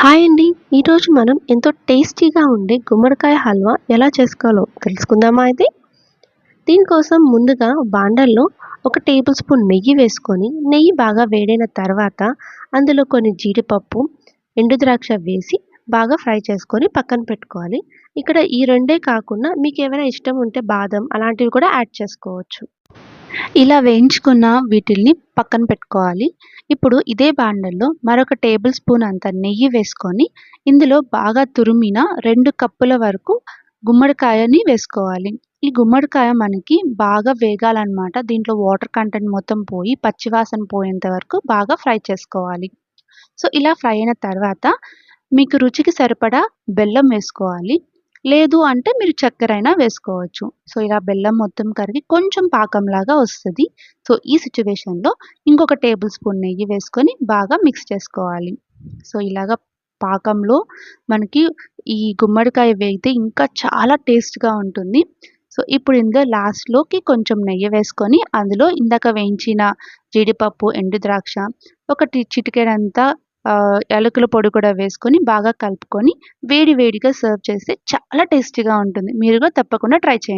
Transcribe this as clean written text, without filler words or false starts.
Hi అండి. ఈరోజు మనం ఎంతో టేస్టీగా ఉండే గుమ్మడికాయ హల్వా ఎలా చేసుకోవాలో తెలుసుకుందామా అయితే? దీనికోసం ముందుగా బాండల్లో ఒక టేబుల్ స్పూన్ నెయ్యి వేసుకొని, నెయ్యి బాగా వేడైన తర్వాత అందులో కొన్ని జీడిపప్పు, ఎండు ద్రాక్ష వేసి బాగా ఫ్రై చేసుకొని పక్కన పెట్టుకోవాలి. ఇక్కడ ఈ రెండే కాకుండా మీకేమైనా ఇష్టం ఉంటే బాదం అలాంటివి కూడా యాడ్ చేసుకోవచ్చు. ఇలా వేయించుకున్న వీటిల్ని పక్కన పెట్టుకోవాలి. ఇప్పుడు ఇదే బాండల్లో మరొక టేబుల్ స్పూన్ అంత నెయ్యి వేసుకొని, ఇందులో బాగా తురిమిన 2 కప్పుల వరకు గుమ్మడికాయని వేసుకోవాలి. ఈ గుమ్మడికాయ మనకి బాగా వేగాలనమాట. దీంట్లో వాటర్ కంటెంట్ మొత్తం పోయి, పచ్చివాసన పోయేంత వరకు బాగా ఫ్రై చేసుకోవాలి. సో, ఇలా ఫ్రై అయిన తర్వాత మీకు రుచికి సరిపడా బెల్లం వేసుకోవాలి. లేదు అంటే మీరు చక్కెరైనా వేసుకోవచ్చు. సో, ఇలా బెల్లం మొత్తం కరిగి కొంచెం పాకంలాగా వస్తది. సో, ఈ సిట్యుయేషన్‌లో ఇంకొక టేబుల్ స్పూన్ నెయ్యి వేసుకొని బాగా మిక్స్ చేసుకోవాలి. సో, ఇలాగ పాకంలో మనకి ఈ గుమ్మడికాయ వేగితే ఇంకా చాలా టేస్ట్‌గా ఉంటుంది. సో, ఇప్పుడు ఇందులో లాస్ట్‌లోకి కొంచెం నెయ్యి వేసుకొని అందులో ఇందాక వేయించిన జీడిపప్పు, ఎండు ద్రాక్ష, ఒకటి చిటికెడంతా యాలకుల పొడి కూడా వేసుకొని బాగా కలుపుకొని వేడి వేడిగా సర్వ్ చేస్తే చాలా టేస్టీగా ఉంటుంది. మీరు కూడా తప్పకుండా ట్రై చేయండి.